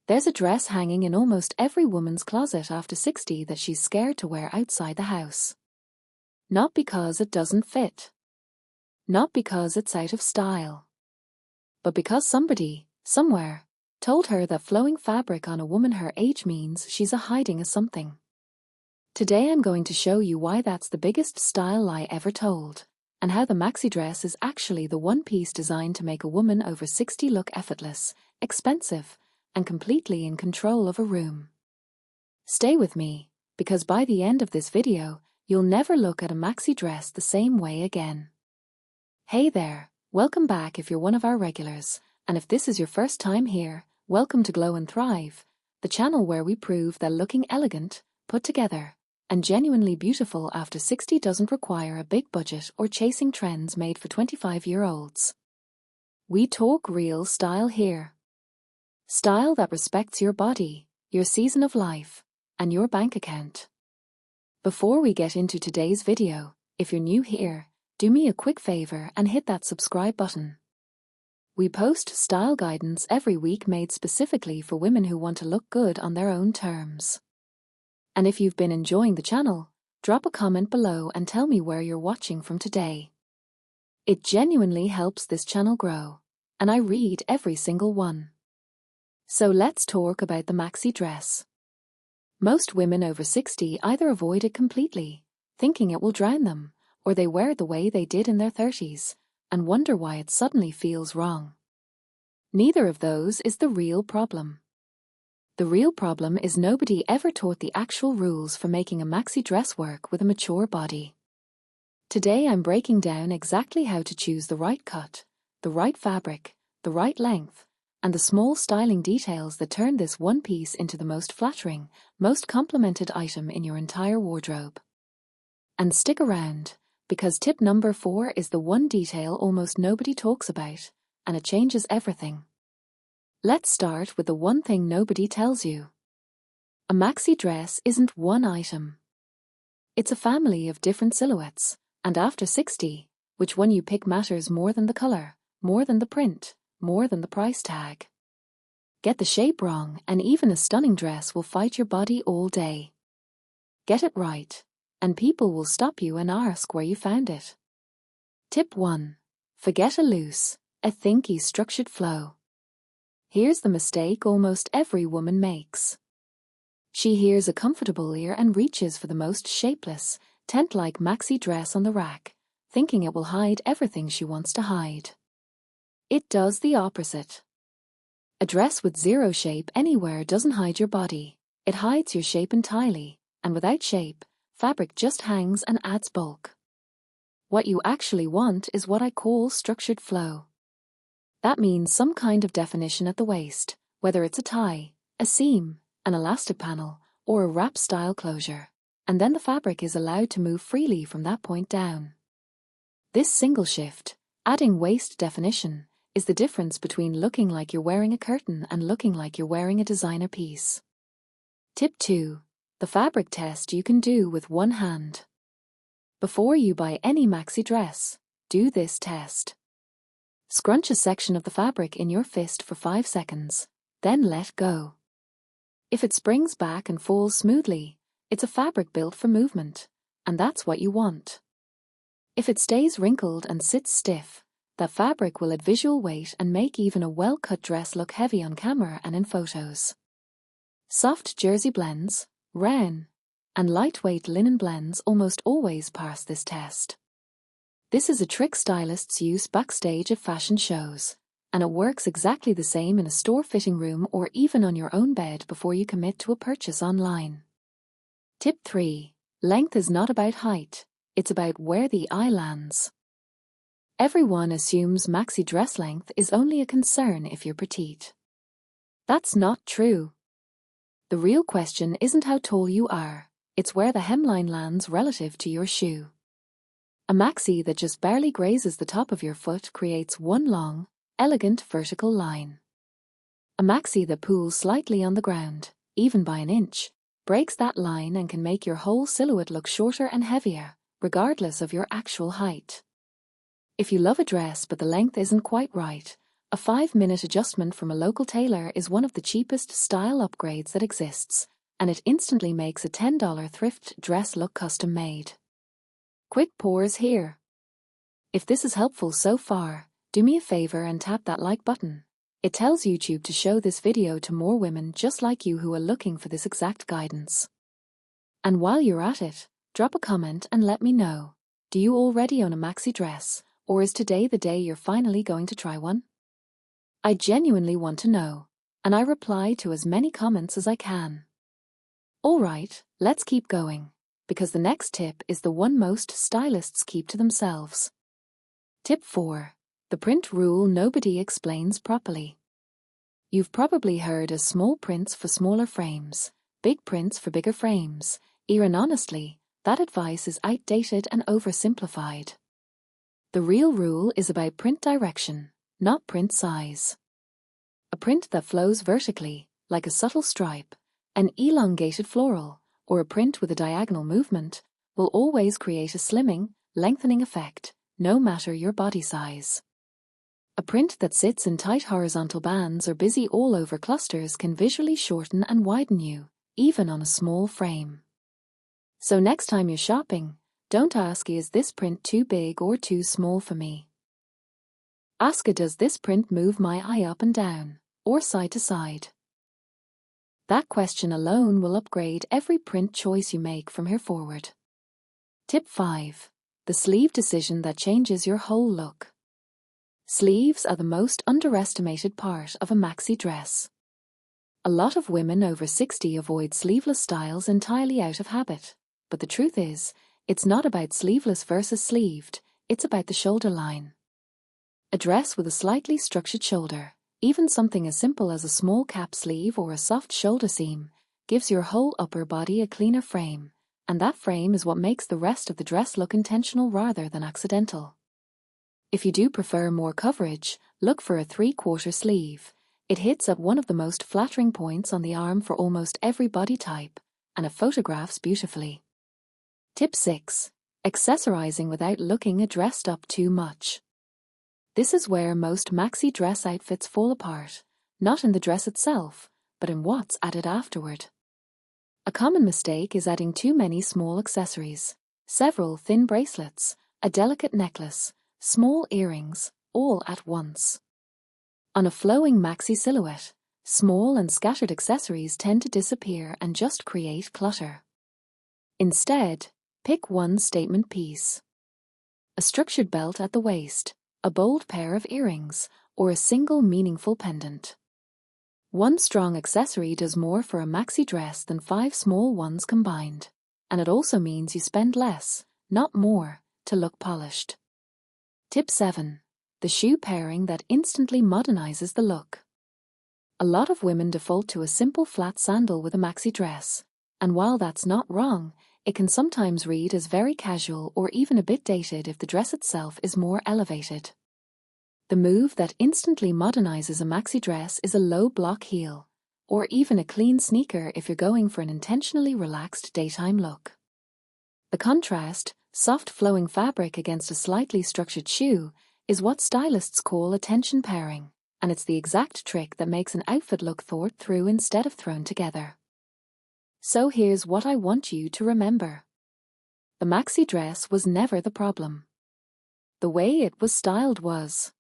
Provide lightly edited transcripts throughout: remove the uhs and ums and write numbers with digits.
There's a dress hanging in almost every woman's closet after 60 that she's scared to wear outside the house. Not because it doesn't fit. Not because it's out of style. But because somebody, somewhere, told her that flowing fabric on a woman her age means she's hiding something. Today I'm going to show you why that's the biggest style lie ever told, and how the maxi dress is actually the one piece designed to make a woman over 60 look effortless, expensive, and completely in control of a room. Stay with me, because by the end of this video, you'll never look at a maxi dress the same way again. Hey there, welcome back if you're one of our regulars, and if this is your first time here, welcome to Glow and Thrive, the channel where we prove that looking elegant, put together, and genuinely beautiful after 60 doesn't require a big budget or chasing trends made for 25-year-olds. We talk real style here. Style that respects your body, your season of life, and your bank account. Before we get into today's video, if you're new here, do me a quick favor and hit that subscribe button. We post style guidance every week made specifically for women who want to look good on their own terms. And if you've been enjoying the channel, drop a comment below and tell me where you're watching from today. It genuinely helps this channel grow, and I read every single one. So let's talk about the maxi dress. Most women over 60 either avoid it completely, thinking it will drown them, or they wear it the way they did in their 30s, and wonder why it suddenly feels wrong. Neither of those is the real problem. The real problem is nobody ever taught the actual rules for making a maxi dress work with a mature body. Today I'm breaking down exactly how to choose the right cut, the right fabric, the right length, and the small styling details that turn this one piece into the most flattering, most complimented item in your entire wardrobe. And stick around, because tip number 4 is the one detail almost nobody talks about, and it changes everything. Let's start with the one thing nobody tells you. A maxi dress isn't one item. It's a family of different silhouettes, and after 60, which one you pick matters more than the color, more than the print, more than the price tag. Get the shape wrong, and even a stunning dress will fight your body all day. Get it right, and people will stop you and ask where you found it. Tip 1. Forget a loose, a thinky structured flow. Here's the mistake almost every woman makes. She hears a comfortable ear and reaches for the most shapeless, tent-like maxi dress on the rack, thinking it will hide everything she wants to hide. It does the opposite. A dress with zero shape anywhere doesn't hide your body, it hides your shape entirely, and without shape, fabric just hangs and adds bulk. What you actually want is what I call structured flow. That means some kind of definition at the waist, whether it's a tie, a seam, an elastic panel, or a wrap-style closure, and then the fabric is allowed to move freely from that point down. This single shift, adding waist definition, is the difference between looking like you're wearing a curtain and looking like you're wearing a designer piece. Tip 2. The fabric test you can do with one hand. Before you buy any maxi dress, do this test. Scrunch a section of the fabric in your fist for 5 seconds, then let go. If it springs back and falls smoothly, it's a fabric built for movement, and that's what you want. If it stays wrinkled and sits stiff, that fabric will add visual weight and make even a well-cut dress look heavy on camera and in photos. Soft jersey blends, rayon, and lightweight linen blends almost always pass this test. This is a trick stylists use backstage at fashion shows, and it works exactly the same in a store fitting room or even on your own bed before you commit to a purchase online. Tip 3. Length is not about height, it's about where the eye lands. Everyone assumes maxi dress length is only a concern if you're petite. That's not true. The real question isn't how tall you are, it's where the hemline lands relative to your shoe. A maxi that just barely grazes the top of your foot creates one long, elegant vertical line. A maxi that pulls slightly on the ground, even by an inch, breaks that line and can make your whole silhouette look shorter and heavier, regardless of your actual height. If you love a dress but the length isn't quite right, A 5-minute adjustment from a local tailor is one of the cheapest style upgrades that exists, and it instantly makes a $10 thrift dress look custom made. Quick pause here. If this is helpful so far, do me a favor and tap that like button. It tells YouTube to show this video to more women just like you who are looking for this exact guidance. And while you're at it, drop a comment and let me know. Do you already own a maxi dress, or is today the day you're finally going to try one? I genuinely want to know, and I reply to as many comments as I can. Alright, let's keep going, because the next tip is the one most stylists keep to themselves. Tip 4. The print rule nobody explains properly. You've probably heard of small prints for smaller frames, big prints for bigger frames. Even honestly, that advice is outdated and oversimplified. The real rule is about print direction, not print size. A print that flows vertically, like a subtle stripe, an elongated floral, or a print with a diagonal movement, will always create a slimming, lengthening effect, no matter your body size. A print that sits in tight horizontal bands or busy all over clusters can visually shorten and widen you, even on a small frame. So next time you're shopping, don't ask, is this print too big or too small for me? Ask, does this print move my eye up and down, or side to side? That question alone will upgrade every print choice you make from here forward. Tip 5. The sleeve decision that changes your whole look. Sleeves are the most underestimated part of a maxi dress. A lot of women over 60 avoid sleeveless styles entirely out of habit, but the truth is, it's not about sleeveless versus sleeved, it's about the shoulder line. A dress with a slightly structured shoulder, even something as simple as a small cap sleeve or a soft shoulder seam, gives your whole upper body a cleaner frame, and that frame is what makes the rest of the dress look intentional rather than accidental. If you do prefer more coverage, look for a 3/4 sleeve. It hits at one of the most flattering points on the arm for almost every body type, and it photographs beautifully. Tip 6. Accessorizing without looking dressed up too much. This is where most maxi dress outfits fall apart, not in the dress itself, but in what's added afterward. A common mistake is adding too many small accessories, several thin bracelets, a delicate necklace, small earrings, all at once. On a flowing maxi silhouette, small and scattered accessories tend to disappear and just create clutter. Instead, pick one statement piece. A structured belt at the waist, a bold pair of earrings, or a single meaningful pendant. One strong accessory does more for a maxi dress than 5 small ones combined, and it also means you spend less, not more, to look polished. Tip 7. The shoe pairing that instantly modernizes the look. A lot of women default to a simple flat sandal with a maxi dress, and while that's not wrong, it can sometimes read as very casual or even a bit dated if the dress itself is more elevated. The move that instantly modernizes a maxi dress is a low block heel, or even a clean sneaker if you're going for an intentionally relaxed daytime look. The contrast, soft flowing fabric against a slightly structured shoe, is what stylists call a tension pairing, and it's the exact trick that makes an outfit look thought through instead of thrown together. So here's what I want you to remember. The maxi dress was never the problem. The way it was styled was.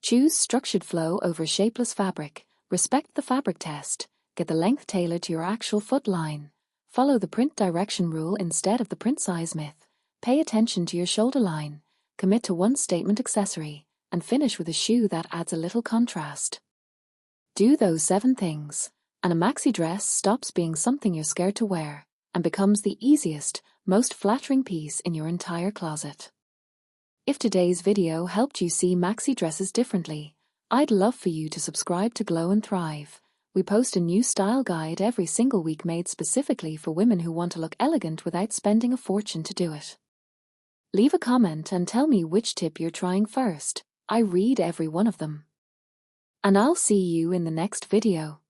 Choose structured flow over shapeless fabric, respect the fabric test, get the length tailored to your actual foot line, follow the print direction rule instead of the print size myth, pay attention to your shoulder line, commit to one statement accessory, and finish with a shoe that adds a little contrast. Do those 7 things, and a maxi dress stops being something you're scared to wear and becomes the easiest, most flattering piece in your entire closet. If today's video helped you see maxi dresses differently, I'd love for you to subscribe to Glow and Thrive. We post a new style guide every single week made specifically for women who want to look elegant without spending a fortune to do it. Leave a comment and tell me which tip you're trying first. I read every one of them. And I'll see you in the next video.